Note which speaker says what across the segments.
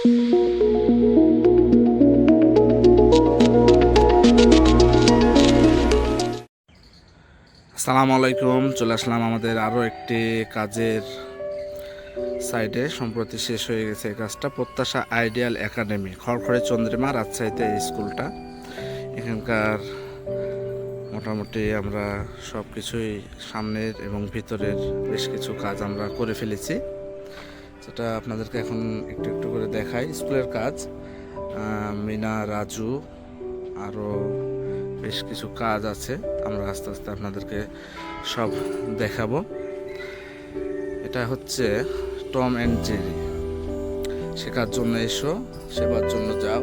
Speaker 1: আসসালামু আলাইকুম। চলে আসলাম আমাদের আরও একটি কাজের সাইডে। সম্প্রতি শেষ হয়ে গেছে এই কাজটা। প্রত্যাশা আইডিয়াল একাডেমি, খড়খড়ে চন্দ্রিমা, রাজশাহীতে এই স্কুলটা। এখানকার মোটামুটি আমরা সব কিছুই সামনের এবং ভিতরের বেশ কিছু কাজ আমরা করে ফেলেছি, যেটা আপনাদেরকে এখন একটু একটু করে দেখাই। স্কুলের কাজ, মিনা, রাজু, আরও বেশ কিছু কাজ আছে। আমরা আস্তে আস্তে আপনাদেরকে সব দেখাবো। এটা হচ্ছে টম অ্যান্ড জেরি। শেখার জন্য এসো, সেবার জন্য যাও,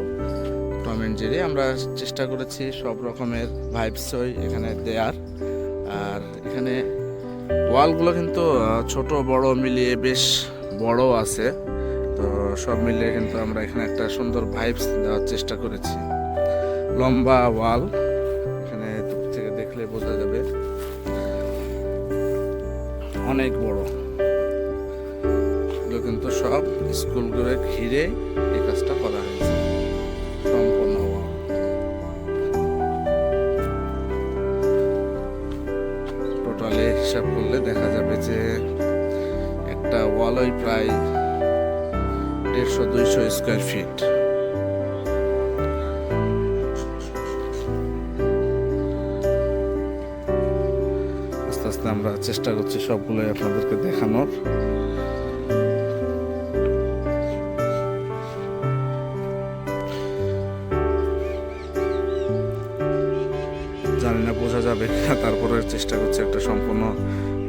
Speaker 1: টম অ্যান্ড জেরি। আমরা চেষ্টা করেছি সব রকমের ভাইবসই এখানে দেয়ার। আর এখানে ওয়ালগুলো কিন্তু ছোট বড় মিলিয়ে বেশ বড় আছে, তো সব মিলিয়ে কিন্তু আমরা এখানে একটা সুন্দর ভাইবস দেওয়ার চেষ্টা করেছি। লম্বা ওয়াল, এখানে দূর থেকে দেখলে বোঝা যাবে অনেক বড়। এগুলো কিন্তু সব স্কুলগুলো ঘিরে এই কাজটা করা হয়েছে সম্পূর্ণ ওয়াল। টোটালে হিসাব করলে দেখা যাবে যে একটা ওয়ালই প্রায় 150-200 স্কোয়ার ফিট। আস্তে আস্তে আমরা চেষ্টা করছি সবগুলোই আপনাদেরকে দেখানোর। জানি না বোঝা যাবে কিনা, তারপরে চেষ্টা করছি একটা সম্পূর্ণ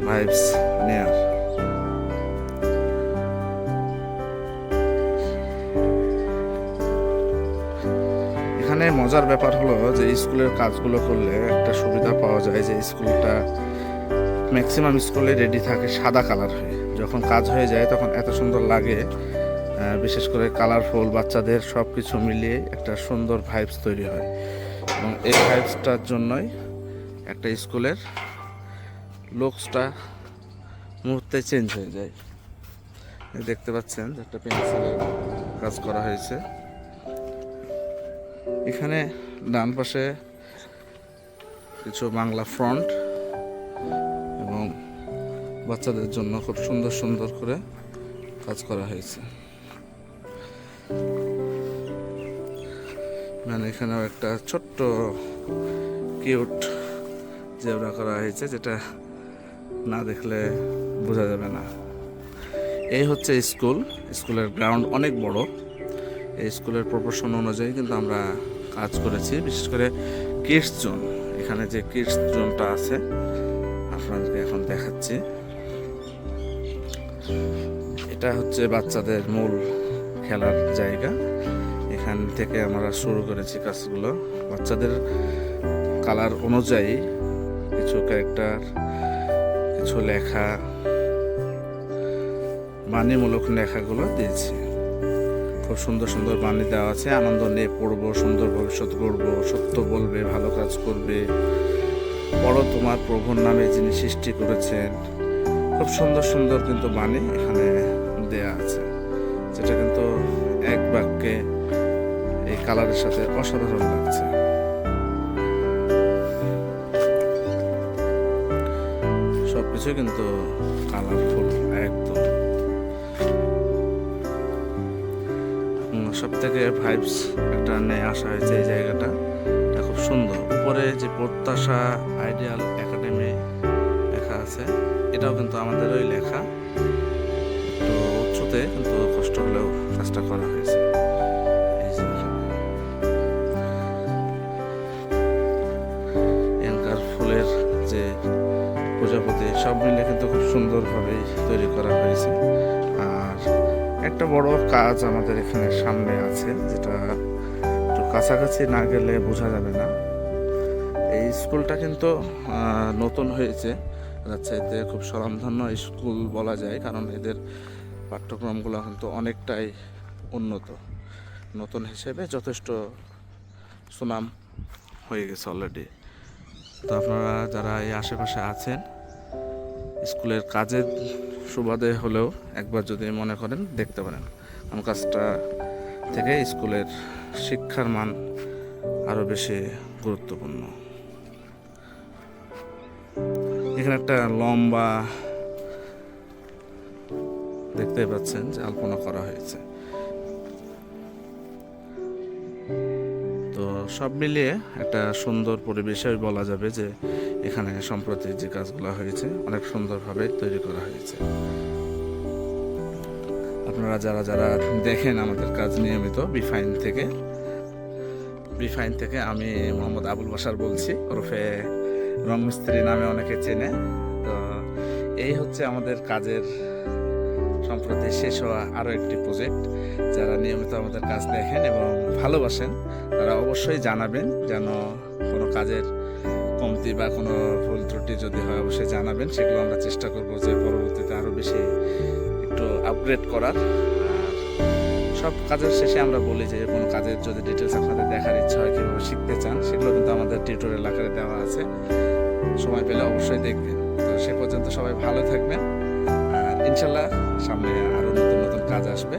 Speaker 1: ভাইবস নেয়ার। এখানে মজার ব্যাপার হলো যে স্কুলের কাজগুলো করলে একটা সুবিধা পাওয়া যায়, যে স্কুলটা ম্যাক্সিমাম স্কুলে রেডি থাকে সাদা কালার হয়ে। যখন কাজ হয়ে যায় তখন এত সুন্দর লাগে, বিশেষ করে কালারফুল, বাচ্চাদের সব কিছু মিলিয়ে একটা সুন্দর ভাইবস তৈরি হয়। এবং এই ভাইবসটার জন্যই একটা স্কুলের লুকসটা মুহূর্তে চেঞ্জ হয়ে যায়। দেখতে পাচ্ছেন যে একটা পেন্সিলের কাজ করা হয়েছে। এখানে ডান পাশে কিছু বাংলা ফন্ট এবং বাচ্চাদের জন্য খুব সুন্দর সুন্দর করে কাজ করা হয়েছে। মানে এখানেও একটা ছোট্ট কিউট জেব্রা করা হয়েছে, যেটা না দেখলে বোঝা যাবে না। এই হচ্ছে স্কুল। স্কুলের গ্রাউন্ড অনেক বড়। এই স্কুলের প্রপোর্শন অনুযায়ী কিন্তু আমরা কাজ করেছি। বিশেষ করে কিডস জোন, এখানে যে কিডস জোনটা আছে আপনাদেরকে এখন দেখাচ্ছি। এটা হচ্ছে বাচ্চাদের মূল খেলার জায়গা। এখান থেকে আমরা শুরু করেছি কাজগুলো। বাচ্চাদের কালার অনুযায়ী কিছু ক্যারেক্টার, কিছু লেখা, বাণীমূলক লেখাগুলো দিয়েছি। খুব সুন্দর সুন্দর বাণী দেওয়া আছে। আনন্দ নিয়ে পড়বো, সুন্দর ভবিষ্যৎ গড়বো, সত্য বলবে, ভালো কাজ করবে, বড় তোমার প্রভুর নামে যিনি সৃষ্টি করেছেন। খুব সুন্দর সুন্দর কিন্তু বাণী এখানে দেয়া আছে, যেটা কিন্তু এক বাক্যে এই কালারের সাথে অসাধারণ লাগছে। সবকিছু কিন্তু কালারফুল একদম। সব থেকে ভাইবস একটা নিয়ে আসা হয়েছে এই জায়গাটা। এটা খুব সুন্দর। উপরে যে প্রত্যাশা আইডিয়াল একাডেমি লেখা আছে, এটাও কিন্তু আমাদের ওই লেখা। একটু উঁচুতে, কিন্তু কষ্ট হলেও কাজটা করা হয়েছে। এখানকার ফুলের যে প্রজাপতি, সব মিলে কিন্তু খুব সুন্দরভাবেই তৈরি করা হয়েছে। আর একটা বড় কাজ আমাদের এখানে সামনে আছে, যেটা একটু কাছাকাছি না গেলে বোঝা যাবে না। এই স্কুলটা কিন্তু নতুন হয়েছে রাজশাহীতে। খুব স্বনামধন্য স্কুল বলা যায়, কারণ এদের পাঠ্যক্রমগুলো কিন্তু অনেকটাই উন্নত। নতুন হিসেবে যথেষ্ট সুনাম হয়ে গেছে অলরেডি। তো আপনারা যারা এই আশেপাশে আছেন, স্কুলের কাজের সুবাদে হলেও একবার যদি মনে করেন দেখতে পারেন। কারণ কাজটা থেকে স্কুলের শিক্ষার মান আরও বেশি গুরুত্বপূর্ণ। এখানে একটা লম্বা দেখতে পাচ্ছেন যে আলপনা করা হয়েছে। তো সব মিলিয়ে একটা সুন্দর পরিবেশে বলা যাবে যে এখানে সম্প্রতি যে কাজগুলো হয়েছে অনেক সুন্দরভাবে তৈরি করা হয়েছে। আপনারা যারা যারা দেখেন আমাদের কাজ নিয়মিত বিফাইন থেকে আমি মোহাম্মদ আবুল বাশার বলছি, ওরফে রং মিস্ত্রি নামে অনেকে চেনে। তো এই হচ্ছে আমাদের কাজের সম্প্রতি শেষ হওয়া আরও একটি প্রজেক্ট। যারা নিয়মিত আমাদের কাজ দেখেন এবং ভালোবাসেন তারা অবশ্যই জানাবেন, যেন কোনো কাজের কমতি বা কোনো ভুল ত্রুটি যদি হয় অবশ্যই জানাবেন। সেগুলো আমরা চেষ্টা করব যে পরবর্তীতে আরও বেশি একটু আপগ্রেড করার। সব কাজের শেষে আমরা বলি যে কোনো কাজের যদি ডিটেলস আপনাদের দেখার ইচ্ছা হয়, কীভাবে শিখতে চান, সেগুলো কিন্তু আমাদের টিউটোরিয়াল আকারে দেওয়া আছে, সময় পেলে অবশ্যই দেখবেন। তো সে পর্যন্ত সবাই ভালো থাকবেন, আর ইনশাল্লাহ সামনে আরও নতুন নতুন কাজ আসবে।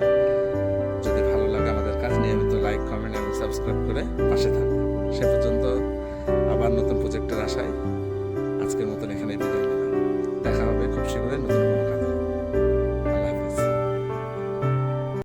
Speaker 1: যদি ভালো লাগে আমাদের কাজ, নিয়মিত লাইক, কমেন্ট এবং সাবস্ক্রাইব করে পাশে থাকবেন। সে পর্যন্ত আবার নতুন প্রজেক্টের আশায় আজকের মতন এখানে বিদায় নিলাম। দেখা হবে খুব শীঘ্রই নতুন